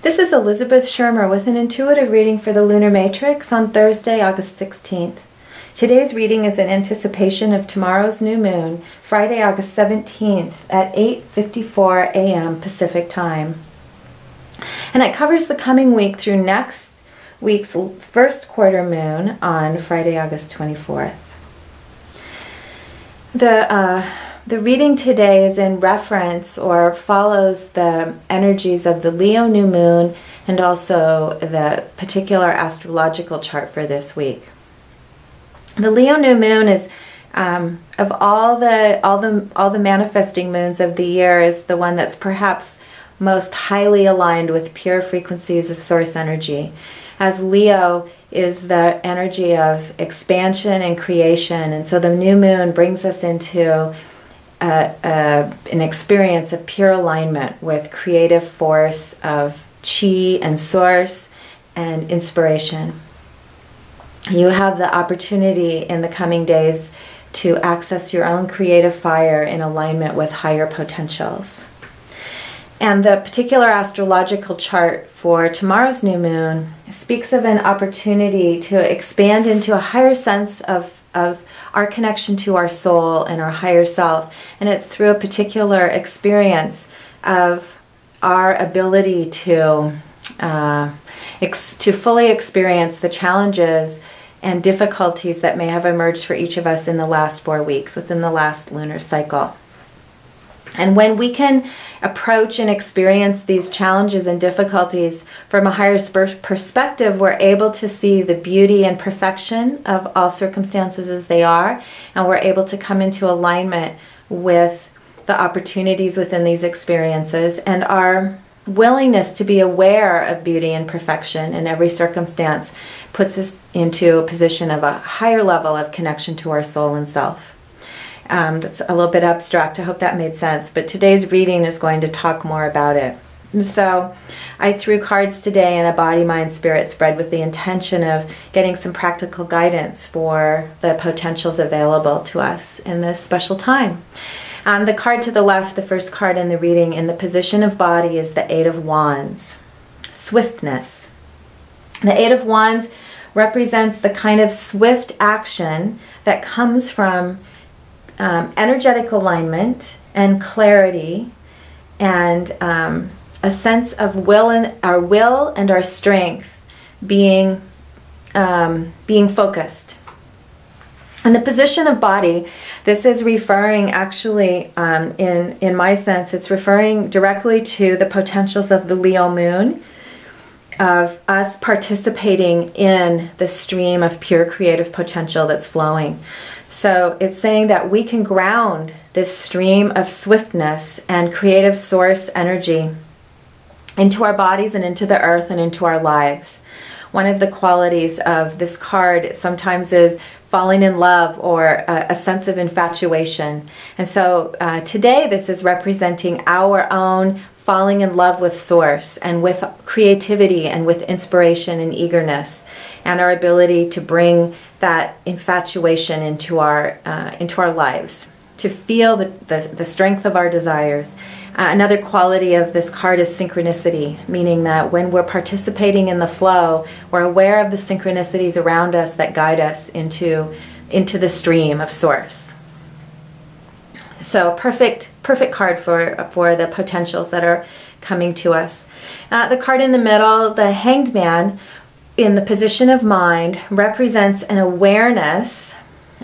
This is Elizabeth Shermer with an intuitive reading for the Lunar Matrix on Thursday, August 16th. Today's reading is in anticipation of tomorrow's new moon, Friday, August 17th at 8:54 a.m. Pacific Time. And it covers the coming week through next week's first quarter moon on Friday, August 24th. The reading today is in reference or follows the energies of the Leo new moon and also the particular astrological chart for this week. The Leo new moon is of all the manifesting moons of the year is the one that's perhaps most highly aligned with pure frequencies of source energy, as Leo is the energy of expansion and creation, and so the new moon brings us into an experience of pure alignment with creative force of chi and source and inspiration. You have the opportunity in the coming days to access your own creative fire in alignment with higher potentials. And the particular astrological chart for tomorrow's new moon speaks of an opportunity to expand into a higher sense of our connection to our soul and our higher self. And it's through a particular experience of our ability to fully experience the challenges and difficulties that may have emerged for each of us in the last 4 weeks, within the last lunar cycle. And when we can approach and experience these challenges and difficulties from a higher perspective, we're able to see the beauty and perfection of all circumstances as they are, and we're able to come into alignment with the opportunities within these experiences, and our willingness to be aware of beauty and perfection in every circumstance puts us into a position of a higher level of connection to our soul and self. That's a little bit abstract. I hope that made sense. But today's reading is going to talk more about it. So I threw cards today in a body, mind, spirit spread with the intention of getting some practical guidance for the potentials available to us in this special time. The card to the left, the first card in the reading, in the position of body is the Eight of Wands. Swiftness. The Eight of Wands represents the kind of swift action that comes from energetic alignment and clarity and a sense of will and our strength being focused. In the position of body, this is referring actually, in my sense, it's referring directly to the potentials of the Leo moon, of us participating in the stream of pure creative potential that's flowing. So it's saying that we can ground this stream of swiftness and creative source energy into our bodies and into the earth and into our lives. One of the qualities of this card sometimes is falling in love or a sense of infatuation. And so today this is representing our own falling in love with source and with creativity and with inspiration and eagerness, and our ability to bring that infatuation into our lives, to feel the strength of our desires. Another quality of this card is synchronicity, meaning that when we're participating in the flow, we're aware of the synchronicities around us that guide us into the stream of source. So perfect card for the potentials that are coming to us. The card in the middle, the Hanged Man, in the position of mind, represents an awareness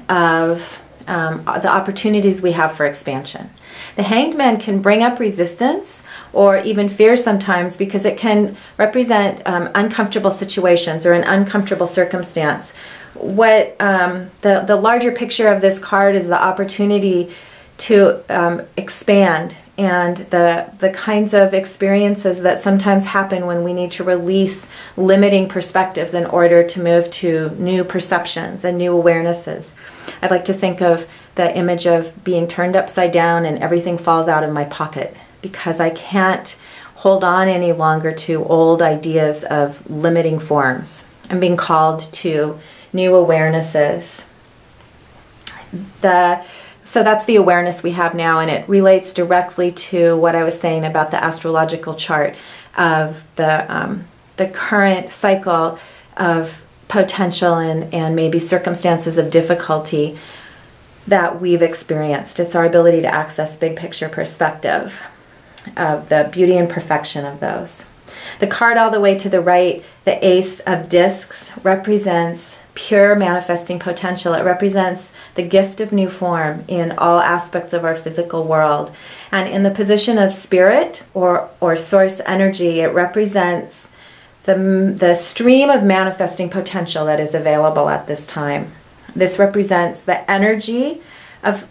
of the opportunities we have for expansion. The Hanged Man can bring up resistance or even fear sometimes because it can represent uncomfortable situations or an uncomfortable circumstance. What the larger picture of this card is the opportunity to expand, and the kinds of experiences that sometimes happen when we need to release limiting perspectives in order to move to new perceptions and new awarenesses. I'd like to think of the image of being turned upside down and everything falls out of my pocket because I can't hold on any longer to old ideas of limiting forms. I'm being called to new awarenesses. So that's the awareness we have now, and it relates directly to what I was saying about the astrological chart. of the current cycle of potential and maybe circumstances of difficulty that we've experienced. It's our ability to access big picture perspective of the beauty and perfection of those. The card all the way to the right, the Ace of Discs, represents pure manifesting potential. It represents the gift of new form in all aspects of our physical world. And in the position of spirit or source energy, it represents the stream of manifesting potential that is available at this time. This represents the energy of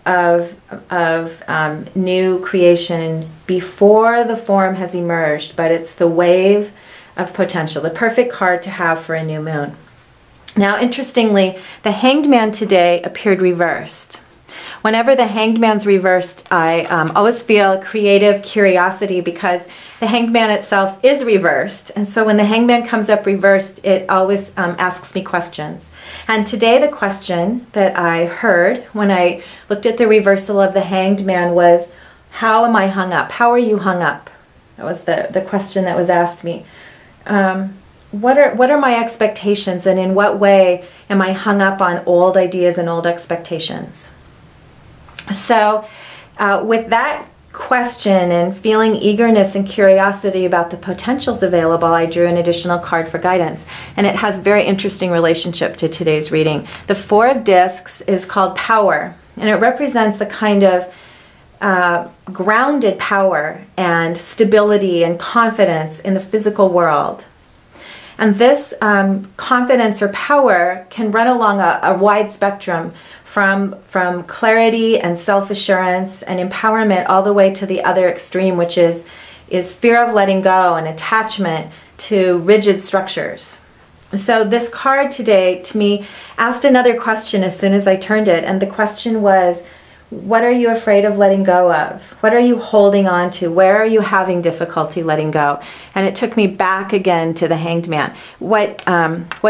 new creation before the form has emerged, but it's the wave of potential, the perfect card to have for a new moon. Now, interestingly, the Hanged Man today appeared reversed. Whenever the Hanged Man's reversed, I always feel creative curiosity because the Hanged Man itself is reversed. And so when the Hanged Man comes up reversed, it always asks me questions. And today the question that I heard when I looked at the reversal of the Hanged Man was, how am I hung up? How are you hung up? That was the question that was asked me. What are my expectations, and in what way am I hung up on old ideas and old expectations? So with that question and feeling eagerness and curiosity about the potentials available, I drew an additional card for guidance, and it has a very interesting relationship to today's reading. The Four of Discs is called Power, and it represents the kind of grounded power and stability and confidence in the physical world. And this confidence or power can run along a wide spectrum from clarity and self-assurance and empowerment all the way to the other extreme, which is fear of letting go and attachment to rigid structures. So this card today, to me, asked another question as soon as I turned it, and the question was, what are you afraid of letting go of? What are you holding on to? Where are you having difficulty letting go? And it took me back again to the Hanged Man. What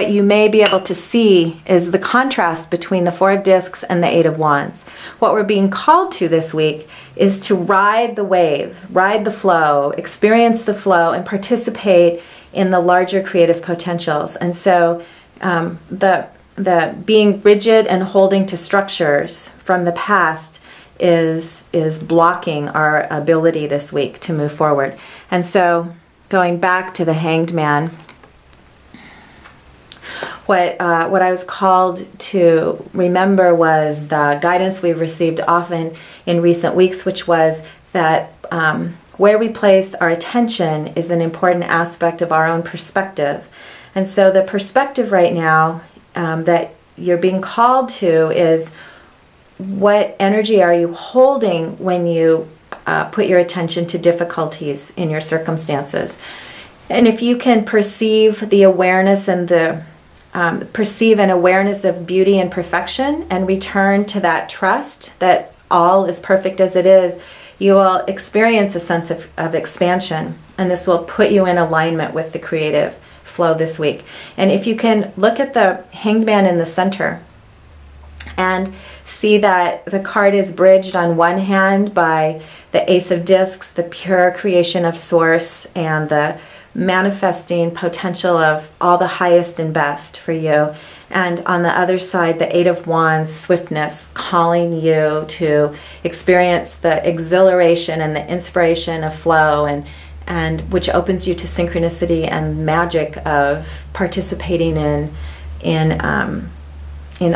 you may be able to see is the contrast between the Four of Discs and the Eight of Wands. What we're being called to this week is to ride the wave, ride the flow, experience the flow, and participate in the larger creative potentials. And so the being rigid and holding to structures from the past is blocking our ability this week to move forward. And so going back to the Hanged Man, what I was called to remember was the guidance we've received often in recent weeks, which was that where we place our attention is an important aspect of our own perspective. And so the perspective right now that you're being called to is, what energy are you holding when you put your attention to difficulties in your circumstances? And if you can perceive the awareness and perceive an awareness of beauty and perfection and return to that trust that all is perfect as it is, you will experience a sense of expansion, and this will put you in alignment with the creative flow this week. And if you can look at the Hanged Man in the center and see that the card is bridged on one hand by the Ace of Discs, the pure creation of Source, and the manifesting potential of all the highest and best for you, and on the other side the Eight of Wands, swiftness, calling you to experience the exhilaration and the inspiration of flow, and which opens you to synchronicity and magic of participating in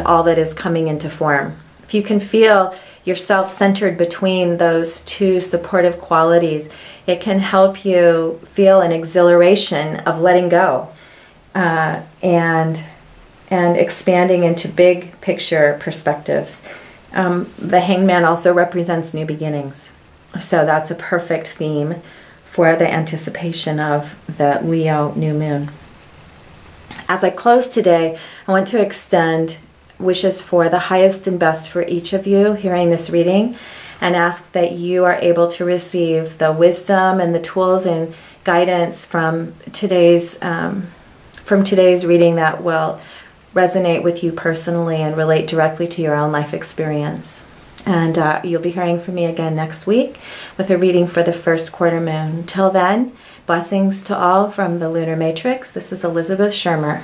all that is coming into form. If you can feel yourself centered between those two supportive qualities, it can help you feel an exhilaration of letting go and expanding into big picture perspectives. The Hanged Man also represents new beginnings, so that's a perfect theme for the anticipation of the Leo new moon. As I close today, I want to extend wishes for the highest and best for each of you hearing this reading, and ask that you are able to receive the wisdom and the tools and guidance from today's reading that will resonate with you personally and relate directly to your own life experience. And you'll be hearing from me again next week with a reading for the first quarter moon. Until then, blessings to all from the Lunar Matrix. This is Elizabeth Shermer.